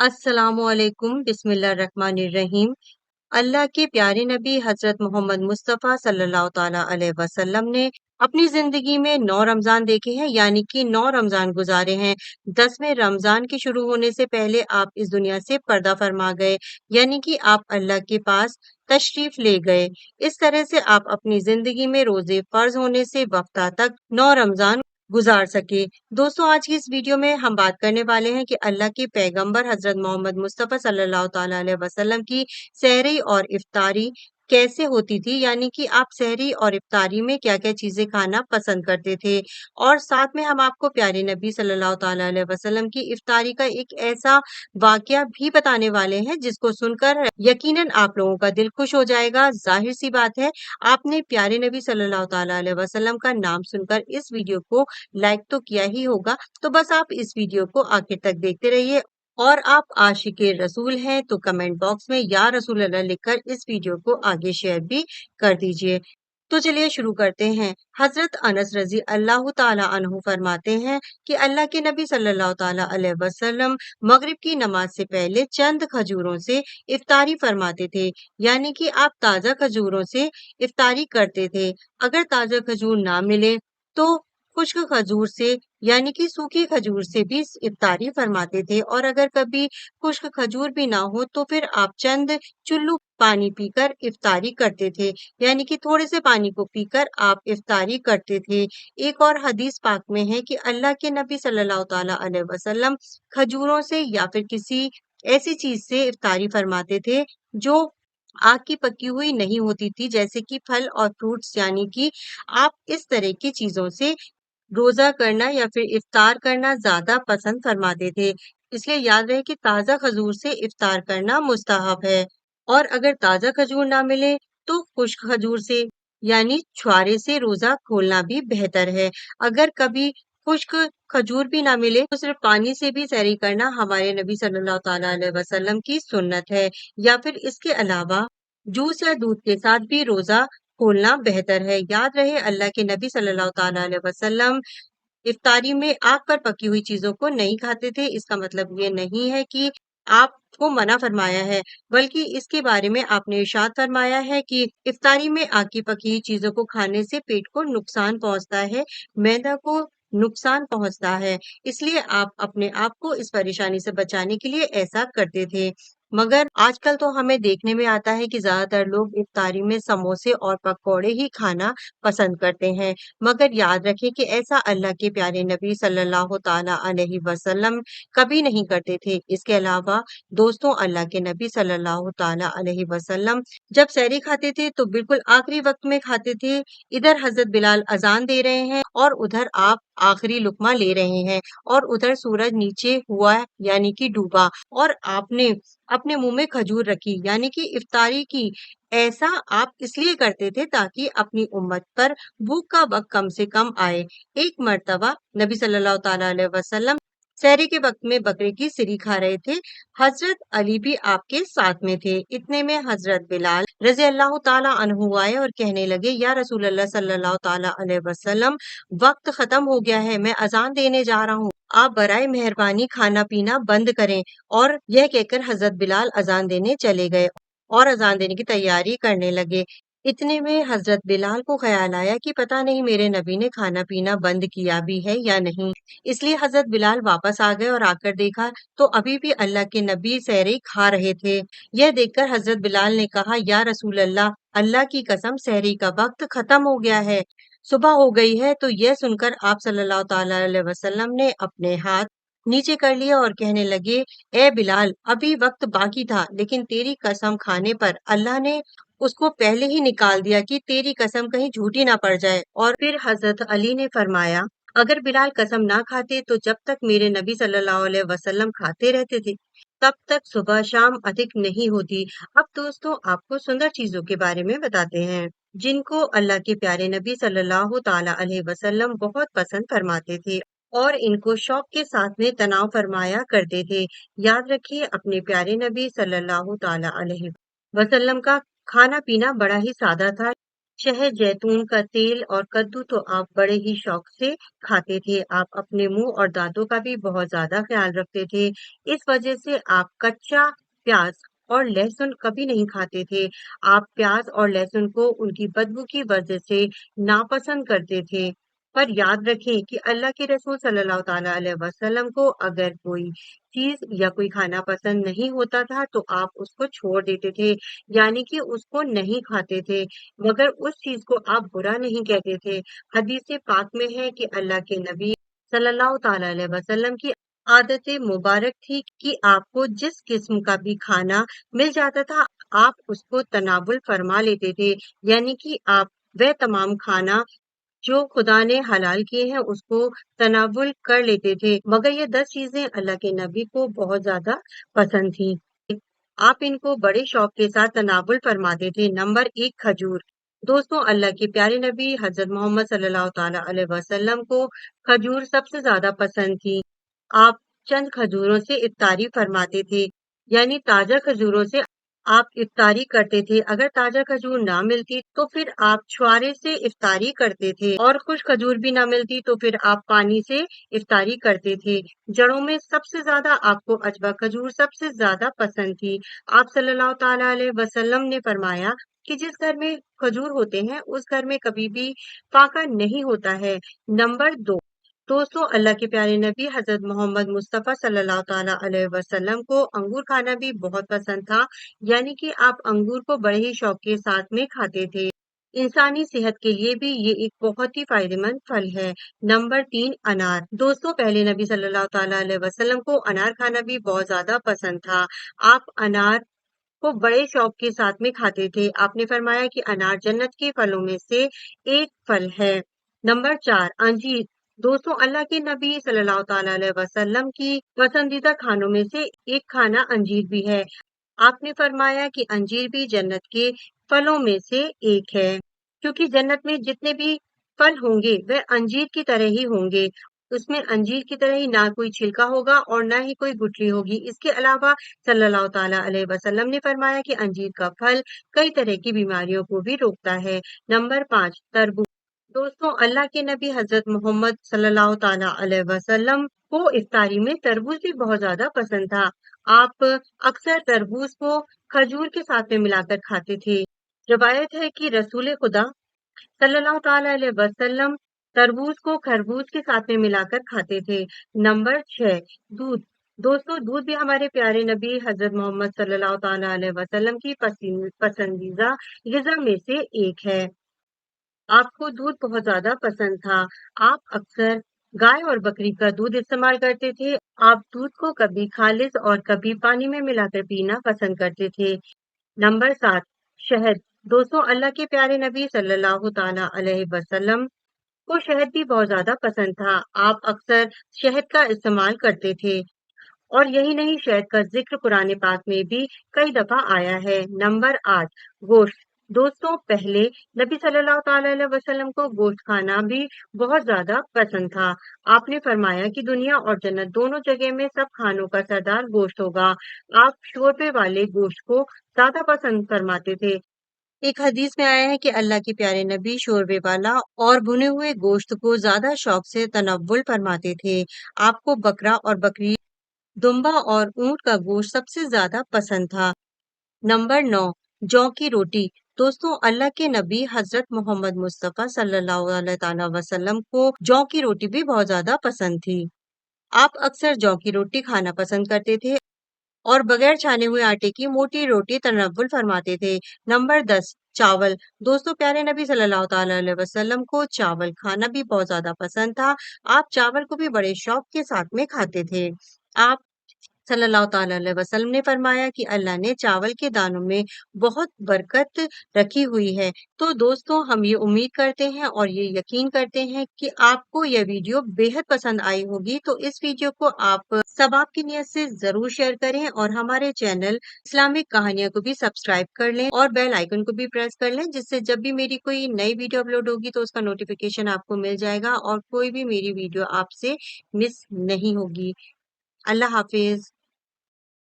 अस्सलामुअलैकुम बिस्मिल्लाहिर्रहमानिर्रहीम। अल्लाह के प्यारे नबी हजरत मोहम्मद मुस्तफ़ा सल्लल्लाहु ताला अलैहि वसल्लम ने अपनी जिंदगी में 9 रमजान देखे हैं, यानी कि 9 रमजान गुजारे हैं। 10वें रमजान के शुरू होने से पहले आप इस दुनिया से पर्दा फरमा गए, यानी कि आप अल्लाह के पास तशरीफ ले गए। इस तरह से आप अपनी जिंदगी में रोजे फर्ज होने से वफ्ता तक 9 रमजान गुजार सके। दोस्तों, आज की इस वीडियो में हम बात करने वाले हैं कि अल्लाह के पैगंबर हजरत मोहम्मद मुस्तफ़ा सल्लल्लाहु ताला अलैहि वसल्लम की सहरी और इफ्तारी कैसे होती थी, यानी कि आप सहरी और इफ्तारी में क्या क्या चीजें खाना पसंद करते थे। और साथ में हम आपको प्यारे नबी सल्लल्लाहु ताला अलैहि वसल्लम की इफ्तारी का एक ऐसा वाकया भी बताने वाले हैं जिसको सुनकर यकीनन आप लोगों का दिल खुश हो जाएगा। जाहिर सी बात है, आपने प्यारे नबी सल्लल्लाहु ताला अलैहि वसल्लम का नाम सुनकर इस वीडियो को लाइक तो किया ही होगा। तो बस आप इस वीडियो को आखिर तक देखते रहिए। और आप आशिके रसूल हैं तो कमेंट बॉक्स में या रसूल अल्लाह लिखकर इस वीडियो को आगे शेयर भी कर दीजिए। तो चलिए शुरू करते हैं। हजरत अनस रजी अल्लाह ताला अन्हु फरमाते हैं कि अल्लाह के नबी सल्लल्लाहु ताला अलैहि वसल्लम मगरिब की नमाज से पहले चंद खजूरों से इफ्तारी फरमाते थे, यानी कि आप ताजा खजूरों से इफ्तारी करते थे। अगर ताजा खजूर ना मिले तो खुश्क खजूर से, यानी कि सूखी खजूर से भी इफ्तारी फरमाते थे। और अगर कभी खुश्क खजूर भी ना हो तो फिर आप चंद चुल्लू पानी पीकर इफ्तारी करते थे, यानी कि थोड़े से पानी को पीकर आप इफ्तारी करते थे। एक और हदीस पाक में है कि अल्लाह के नबी सल्लल्लाहु ताला अलैहि वसल्लम खजूरों से या फिर किसी ऐसी चीज से इफ्तारी फरमाते थे जो आग की पकी हुई नहीं होती थी, जैसे कि फल और फ्रूट्स, यानी कि आप इस तरह की चीजों से रोजा करना या फिर इफ्तार करना ज्यादा पसंद फरमाते थे। इसलिए याद रहे कि ताजा खजूर से इफ्तार करना मुस्ताहब है। और अगर ताजा खजूर ना मिले तो खुश्क खजूर से, यानी छुआरे से रोजा खोलना भी बेहतर है। अगर कभी खुश्क खजूर भी ना मिले तो सिर्फ पानी से भी सहरी करना हमारे नबी सल्लल्लाहु ताला अलैहि वसल्लम की सुन्नत है। या फिर इसके अलावा जूस या दूध के साथ भी रोजा खोलना बेहतर है। याद रहे, अल्लाह के नबी सल्लल्लाहु ताला अलैहि वसल्लम इफ्तारी में आग पर पकी हुई चीजों को नहीं खाते थे। इसका मतलब ये नहीं है कि आपको मना फरमाया है, बल्कि इसके बारे में आपने इरशाद फरमाया है कि इफ्तारी में आग की पकी हुई चीजों को खाने से पेट को नुकसान पहुंचता है, मैदा को नुकसान पहुंचता है। इसलिए आप अपने आप को इस परेशानी से बचाने के लिए ऐसा करते थे। मगर आजकल तो हमें देखने में आता है कि ज्यादातर लोग इफ्तारी में समोसे और पकौड़े ही खाना पसंद करते हैं। मगर याद रखें कि ऐसा अल्लाह के प्यारे नबी सल्लल्लाहु ताला अलैहि वसल्लम कभी नहीं करते थे। इसके अलावा दोस्तों, अल्लाह के नबी सल्लल्लाहु ताला अलैहि वसल्लम जब सहरी खाते थे तो बिल्कुल आखिरी वक्त में खाते थे। इधर हजरत बिलाल अजान दे रहे हैं और उधर आप आखिरी लुकमा ले रहे हैं, और उधर सूरज नीचे हुआ, यानी कि डूबा, और आपने अपने मुंह में खजूर रखी, यानी कि इफ्तारी की। ऐसा आप इसलिए करते थे ताकि अपनी उम्मत पर भूख का वक्त कम से कम आए। एक मर्तबा नबी सल्लल्लाहु ताला अलैहि वसल्लम सहरी के वक्त में बकरे की सिरी खा रहे थे। हजरत अली भी आपके साथ में थे। इतने में हजरत बिलाल रजी अल्लाह ताला अन्हु आए और कहने लगे, या रसूल अल्लाह सल्लल्लाहु ताला अलैहि वसल्लम, वक्त खत्म हो गया है, मैं अजान देने जा रहा हूँ, आप बराए मेहरबानी खाना पीना बंद करें। और यह कहकर हजरत बिलाल अजान देने चले गए और अजान देने की तैयारी करने लगे। इतने में हजरत बिलाल को ख्याल आया कि पता नहीं मेरे नबी ने खाना पीना बंद किया भी है या नहीं। इसलिए हजरत बिलाल वापस आ गए और आकर देखा तो अभी भी अल्लाह के नबी सहरी खा रहे थे। यह देखकर हजरत बिलाल ने कहा, या रसूल अल्लाह, अल्लाह की कसम, सहरी का वक्त खत्म हो गया है, सुबह हो गई है। तो यह सुनकर आप सल्लल्लाहु ताला अलैहि वसल्लम ने अपने हाथ नीचे कर लिया और कहने लगे, ए बिलाल, अभी वक्त बाकी था, लेकिन तेरी कसम खाने पर अल्लाह ने उसको पहले ही निकाल दिया कि तेरी कसम कहीं झूठी ना पड़ जाए। और फिर हजरत अली ने फरमाया, अगर बिलाल कसम ना खाते तो जब तक मेरे नबी सल्लल्लाहु अलैहि वसल्लम खाते रहते थे तब तक सुबह शाम अधिक नहीं होती। अब दोस्तों, आपको सुंदर चीजों के बारे में बताते हैं जिनको अल्लाह के प्यारे नबी सल्लल्लाहु ताला अलैहि वसल्लम बहुत पसंद फरमाते थे और इनको शौक के साथ में तनाव फरमाया करते थे। याद रखिए, अपने प्यारे नबी सल्लल्लाहु ताला अलैहि वसल्लम का खाना पीना बड़ा ही सादा था। शहद, जैतून का तेल और कद्दू तो आप बड़े ही शौक से खाते थे। आप अपने मुंह और दांतों का भी बहुत ज्यादा ख्याल रखते थे। इस वजह से आप कच्चा प्याज और लहसुन कभी नहीं खाते थे। आप प्याज और लहसुन को उनकी बदबू की वजह से नापसंद करते थे। पर याद रखें कि अल्लाह के रसूल सल्लल्लाहु ताला अलैहि वसल्लम को अगर कोई चीज या कोई खाना पसंद नहीं होता था तो आप उसको छोड़ देते थे, यानी कि उसको नहीं खाते थे, मगर उस चीज को आप बुरा नहीं कहते थे। हदीस पाक में है कि अल्लाह के नबी सल्लल्लाहु ताला अलैहि वसल्लम की आदत मुबारक थी कि आपको जिस किस्म का भी खाना मिल जाता था आप उसको तनावुल फरमा लेते थे, यानी कि आप वह तमाम खाना जो खुदा ने हलाल किए हैं उसको तनावुल कर लेते थे। मगर ये 10 चीजें अल्लाह के नबी को बहुत ज्यादा पसंद थी। आप इनको बड़े शौक के साथ तनावुल फरमाते थे। नंबर 1, खजूर। दोस्तों, अल्लाह के प्यारे नबी हजरत मोहम्मद सल्लल्लाहु ताला अलैहि वसल्लम को खजूर सबसे ज्यादा पसंद थी। आप चंद खजूरों से इफ्तारी फरमाते थे, यानी ताजा खजूरों से आप इफ्तारी करते थे। अगर ताजा खजूर ना मिलती तो फिर आप छुआरे से इफ्तारी करते थे, और खुश खजूर भी ना मिलती तो फिर आप पानी से इफ्तारी करते थे। जड़ों में सबसे ज्यादा आपको अजवा खजूर सबसे ज्यादा पसंद थी। आप सल्लल्लाहु ताला अलैहि वसल्लम ने फरमाया कि जिस घर में खजूर होते हैं उस घर में कभी भी फाका नहीं होता है। नंबर 2, दोस्तों, अल्लाह के प्यारे नबी हजरत मोहम्मद मुस्तफ़ा सल्लल्लाहु ताला अलैहि वसल्लम को अंगूर खाना भी बहुत पसंद था, यानी कि आप अंगूर को बड़े ही शौक के साथ में खाते थे। इंसानी सेहत के लिए भी ये एक बहुत ही फायदेमंद फल है। नंबर 3, अनार। दोस्तों, पहले नबी सल्लल्लाहु ताला अलैहि वसल्लम को अनार खाना भी बहुत ज्यादा पसंद था। आप अनार को बड़े शौक के साथ में खाते थे। आपने फरमाया कि अनार जन्नत के फलों में से एक फल है। नंबर 4, अंजीर। दोस्तों, अल्लाह के नबी सल्लल्लाहु ताला अलैहि वसल्लम की पसंदीदा खानों में से एक खाना अंजीर भी है। आपने फरमाया कि अंजीर भी जन्नत के फलों में से एक है, क्योंकि जन्नत में जितने भी फल होंगे वह अंजीर की तरह ही होंगे। उसमें अंजीर की तरह ही ना कोई छिलका होगा और ना ही कोई गुठली होगी। इसके अलावा सल्लल्लाहु ताला अलैहि वसल्लम ने फरमाया कि अंजीर का फल कई तरह की बीमारियों को भी रोकता है। नंबर 5, तरबूज। दोस्तों, अल्लाह के नबी हजरत मोहम्मद सल्लल्लाहु ताला अलैहि वसल्लम को इफ्तारी में तरबूज भी बहुत ज्यादा पसंद था। आप अक्सर तरबूज को खजूर के साथ में मिलाकर खाते थे। रवायत है कि रसूल खुदा सल्लल्लाहु ताला अलैहि वसल्लम तरबूज को खरबूज के साथ में मिलाकर खाते थे। नंबर 6, दूध। दोस्तों, दूध भी हमारे प्यारे नबी हजरत मोहम्मद सल्लल्लाहु ताला अलैहि वसल्लम की पसंदीदा गिज़ा में से एक है। आपको दूध बहुत ज्यादा पसंद था। आप अक्सर गाय और बकरी का दूध इस्तेमाल करते थे। आप दूध को कभी खालिस और कभी पानी में मिलाकर पीना पसंद करते थे। नंबर 7, शहद। दोस्तों, अल्लाह के प्यारे नबी सल्लल्लाहु ताला अलैहि वसल्लम को शहद भी बहुत ज्यादा पसंद था। आप अक्सर शहद का इस्तेमाल करते थे, और यही नहीं, शहद का जिक्र कुरान पाक में भी कई दफा आया है। नंबर 8, गोश्त। दोस्तों, पहले नबी सल्लल्लाहु ताला अलैहि वसल्लम को गोश्त खाना भी बहुत ज्यादा पसंद था। आपने फरमाया कि दुनिया और जन्नत दोनों जगह में सब खानों का सरदार गोश्त होगा। आप शोरबे वाले गोश्त को ज्यादा पसंद फरमाते थे। एक हदीस में आया है कि अल्लाह के प्यारे नबी शोरबे वाला और भुने हुए गोश्त को ज्यादा शौक से तनव्वुल फरमाते थे। आपको बकरा और बकरी, दुम्बा और ऊंट का गोश्त सबसे ज्यादा पसंद था। नंबर 9, जौ की रोटी। दोस्तों, अल्लाह के नबी हजरत मोहम्मद मुस्तफ़ा सल्लल्लाहु अलैहि वसल्लम को जौ की रोटी भी बहुत ज्यादा पसंद थी। आप अक्सर जौ की रोटी खाना पसंद करते थे और बगैर छाने हुए आटे की मोटी रोटी तनव्वुल फरमाते थे। नंबर 10, चावल। दोस्तों, प्यारे नबी सल्लल्लाहु ताला अलैहि वसल्लम को चावल खाना भी बहुत ज्यादा पसंद था। आप चावल को भी बड़े शौक के साथ में खाते थे। आप सल्लल्लाहु ताला अलैहि वसल्लम ने फरमाया कि अल्लाह ने चावल के दानों में बहुत बरकत रखी हुई है। तो दोस्तों, हम ये उम्मीद करते हैं और ये यकीन करते हैं कि आपको यह वीडियो बेहद पसंद आई होगी। तो इस वीडियो को आप सवाब की नियत से जरूर शेयर करें और हमारे चैनल इस्लामिक कहानियां को भी सब्सक्राइब कर लें और बेल आइकन को भी प्रेस कर लें, जिससे जब भी मेरी कोई नई वीडियो अपलोड होगी तो उसका नोटिफिकेशन आपको मिल जाएगा और कोई भी मेरी वीडियो आपसे मिस नहीं होगी। अल्लाह हाफिज।